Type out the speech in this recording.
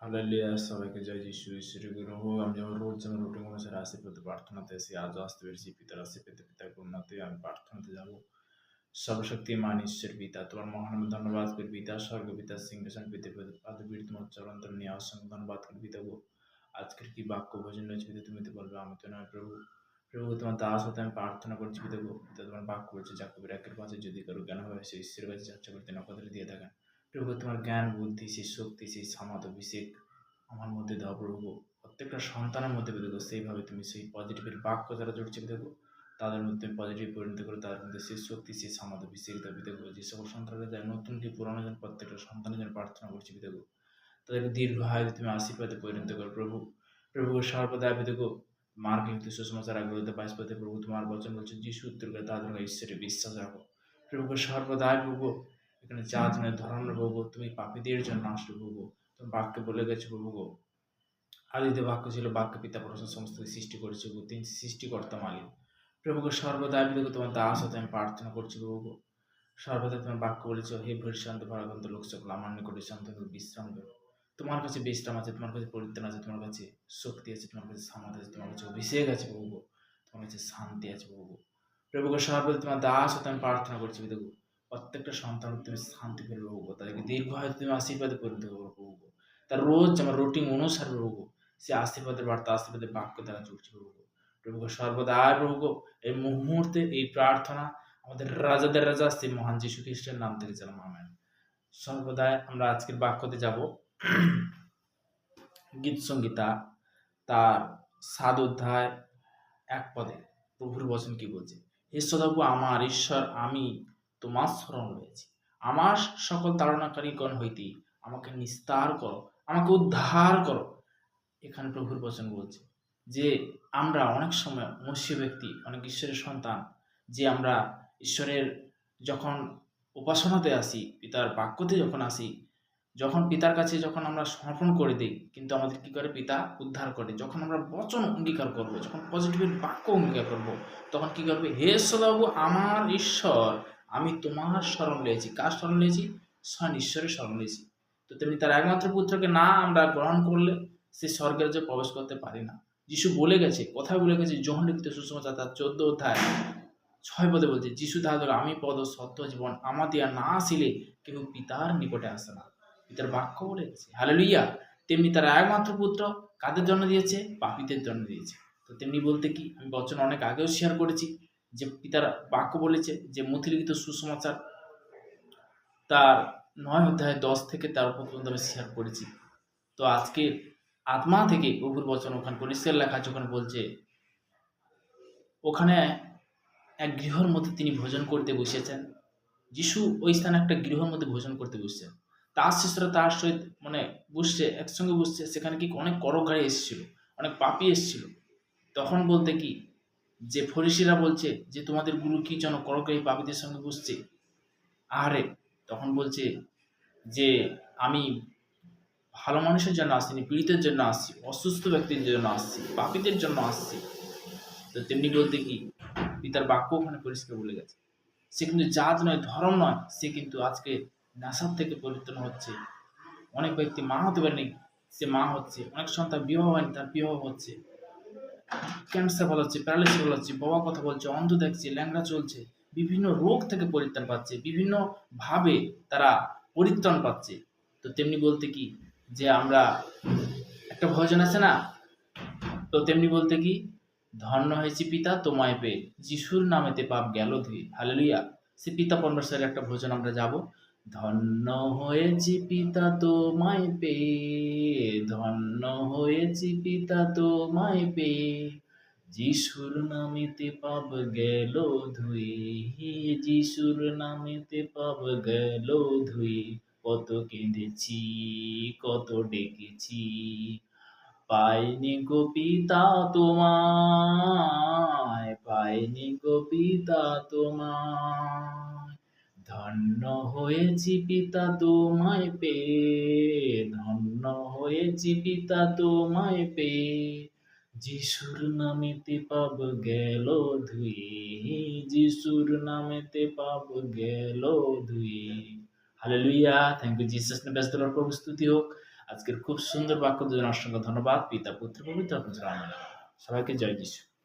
Hallelujah! সবাইকে জয় যিশু। ঈশ্বরের গুরু আমি যেমন রোজ যেমন রুটিন অনুসারে আসি প্রতি প্রার্থনাতে আসি, আজও আসতে পেরেছি পিতার আসি পেতে পিতার করুণাতে আমি প্রার্থনাতে যাব। সর্বশক্তিমান ঈশ্বর পিতা, তোমার মহান ধন্যবাদ করি পিতা, স্বর্গ পিতা সিংহাসন পেতে পেতে পাদবীর তোমার চরন্তর নিয়ে অসংখ্য ধন্যবাদ করি পিতা গো। আজকের কি বাক্য ভোজন রয়েছে পিতা, তুমি তো বলবে, আমি তো নয় প্রভু। প্রভু তোমার দাস হতে আমি প্রার্থনা করছি পিতা গো। পিতা তোমার বাক্য বলছে জাকবের 1:5 যদি কারো জ্ঞান হয় সে ঈশ্বরের কাছে যাচ্ছে করতে নকদরে দিয়ে থাকেন। প্রভু তোমার জ্ঞান বুদ্ধি সেই শক্তি সেই সামাদ অভিষেক আমার মধ্যে দাও প্রভু। প্রত্যেকটা সন্তানের মধ্যে পেতে সেইভাবে তুমি সেই পজিটিভের বাক্য যারা জুড়ছে পেতে তাদের মধ্যে পজিটিভ পরিণত করে তাদের মধ্যে সেই শক্তি সেই সামাদ অভিষেক দাও পিতা গো। যে সকল সন্তানরা যায় নতুন কি পুরানো যেন প্রত্যেকটা সন্তানের জন্য প্রার্থনা করছি পিতা গো। তাদেরকে দীর্ঘ আয়ু তুমি আশীর্বাদে পরিণত করো প্রভু। প্রভু সর্বদা পিতা গো মার্ক লিখিত সুসমাচার আগ্রহতে 22 পদে প্রভু তোমার বচন বলছে যিশু উত্তর করে তাদের ঈশ্বরে বিশ্বাস রাখো। প্রভু সর্বদা প্রভু এখানে চাঁদ নয় ধরনের প্রভু তুমি পাপীদের জন্য আসলে প্রভু তুমি বাক্যে বলে গেছো প্রভু গো। আদিতে বাক্য ছিল, বাক্য পিতা পরমেশ্বর সমস্ত সৃষ্টি করেছে গো, তিনি সৃষ্টিকর্তা মালিক। প্রভুকে সর্বদা পিতাকে তোমার দাস হতে আমি প্রার্থনা করছি প্রভু। সর্বদা তোমার বাক্য বলেছ, হে ভীষান্ত ভারাক্রান্ত লোক সকল আমার নিকটে শান্ত বিশ্রাম দেব। তোমার কাছে বিশ্রাম আছে, তোমার কাছে পরিত্রাণ আছে, তোমার কাছে শক্তি আছে, তোমার কাছে সামাদ আছে, তোমার কাছে অভিষেক আছে প্রভু, তোমার কাছে শান্তি আছে প্রভু। প্রভুকে সর্বদা তোমার দাস হতে আমি প্রার্থনা করছি পিতাগো। প্রত্যেকটা সন্তান তুমি শান্তি পেলে প্রভু, তাদেরকে দীর্ঘ হয় তুমি আশীর্বাদে পরিণত করো প্রভু। তার রোজ আমার রুটিন অনুসারে প্রভু সে আশীর্বাদের বার্তা আশীর্বাদের বাক্য দ্বারা চলছে প্রভু। প্রভুকে সর্বদা প্রভু এই মুহূর্তে এই প্রার্থনা আমাদের রাজাদের রাজা সেই মহান যীশু খ্রিস্টের নাম থেকে জানাম আমেন। সর্বদাই আমরা আজকের বাক্যতে যাব গীত সংগীতা তার 7 অধ্যায় 1 পদে প্রভুর বচন কি বলছে, হে সদাপ্রভু আমার ঈশ্বর, আমি তোমার শরণ রয়েছি। আমার সকল তাড়নাকারীগণ হইতে আমাকে নিস্তার করো, আমাকে উদ্ধার করো। এখানে প্রভুর বচন বলছে যে আমরা অনেক সময় মনুষ্য ব্যক্তি, অনেক ঈশ্বরের সন্তান, যে আমরা ঈশ্বরের যখন উপাসনাতে আসি, পিতার বাক্যতে যখন আসি, যখন পিতার কাছে যখন আমরা সমর্পণ করে দিই, কিন্তু আমাদের কি করে পিতা উদ্ধার করে। যখন আমরা বচন অঙ্গীকার করব, যখন পজিটিভের বাক্য অঙ্গীকার করব, তখন কি করবে, হে সদাপ্রভু আমার ঈশ্বর, আমি তোমার শরণ নিয়েছি। কার শরণ নিয়েছি? স্বয়ং ঈশ্বরের শরণ নিয়েছি। তো তেমনি তার একমাত্র পুত্রকে না আমরা গ্রহণ করলে সে স্বর্গের যে প্রবেশ করতে পারি না। যিশু বলে গেছে, কোথায় বলে গেছে, যোহন লিখিত সুসমাচার তার 14 অধ্যায় 6 পদে বলছে, যিশু তাহাদের আমি পদ সত্য জীবন আমার দিয়া না আসিলে কেউ পিতার নিকটে আসে না। পিতার বাক্য বলে গেছে, হালেলুইয়া। তেমনি তার একমাত্র পুত্র কাদের জন্য দিয়েছে? পাপীদের জন্য দিয়েছে। তো তেমনি বলতে কি, আমি বচন অনেক আগেও শেয়ার করেছি যে পিতার বাক্য বলেছে যে মথি লিখিত সুসমাচার তার 9 অধ্যায় 10 থেকে 13 পর্যন্ত আমি শেয়ার করেছি। তো আজকে আত্মা থেকে প্রভুর বচন ওখানে পরিষ্কার লেখা আছে, ওখানে বলছে ওখানে এক গৃহর মধ্যে তিনি ভোজন করতে বসেছেন। যিশু ওই স্থানে একটা গৃহের মধ্যে ভোজন করতে বসছেন। তার শিষ্যরা তার সহিত মানে বসছে, একসঙ্গে বসছে। সেখানে কি অনেক করগাড়ি এসেছিল, অনেক পাপী এসেছিল। তখন বলতে কি যে ফরিসিরা বলছে যে তোমাদের গুরু কি যেন করগাড়ি পাপীদের সঙ্গে বসছে আহারে। তখন বলছে যে আমি ভালো মানুষের জন্য আসিনি, পীড়িতের জন্য আসছি, অসুস্থ ব্যক্তির জন্য আসছি, পাপীদের জন্য আসছি। তো তেমনি বলতে কি পিতার বাক্য ওখানে পরিষ্কার বলে গেছে, সে কিন্তু জাত নয় ধর্ম নয়, সে কিন্তু আজকে নেশার থেকে পরিত্রাণ হচ্ছে। অনেক ব্যক্তি মা হতে পারেনি, সে মা হচ্ছে। অনেক সন্তান বিবাহ হয়নি, তার বিবাহ হচ্ছে। ক্যান্সার ভালো হচ্ছে, প্যারালাইসিস ভালো হচ্ছে, বাবা কথা বলছে, অন্ধ দেখছে, ল্যাংড়া চলছে, বিভিন্ন রোগ থেকে পরিত্রাণ পাচ্ছে, বিভিন্ন ভাবে তারা পরিত্রাণ পাচ্ছে। তো তেমনি বলতে কি যে আমরা একটা ভজন আছে না, তো তেমনি বলতে কি ধন্য হয়েছি পিতা তোমায় পেয়ে, যিশুর নামেতে পাপ গেল ধুয়ে, হালেলুয়া। সে পিতা পরমেশ্বরের একটা ভজন আমরা যাব, ধন্য হয়েছি পিতা তোমায় পেয়ে, ধন্য হয়েছি পিতা তোমায় পেয়ে, যিশুর নামেতে পাপ গেল ধুয়ে, যিশুর নামেতে পাপ গেল ধুয়ে, কত কেঁদেছি কত ডেকেছি, পাইনি গো পিতা তোমায়, পাইনি গো পিতা তোমায়, ধন্য হয়েছি পিতা তোমায় পেয়ে, ধন্য হয়েছি পিতা তোমায় পেয়ে, যিশুর নামেতে পাপ গেল ধুয়ে, যিশুর নামেতে পাপ গেল ধুয়ে, হালেলুয়া। Thank you Jesus. প্রভু স্তুতি হোক। আজকের খুব সুন্দর বাক্য দুজন অসংখ্য ধন্যবাদ। পিতা, পুত্র, পবিত্র আত্মার নামে। সবাইকে জয় যিশু।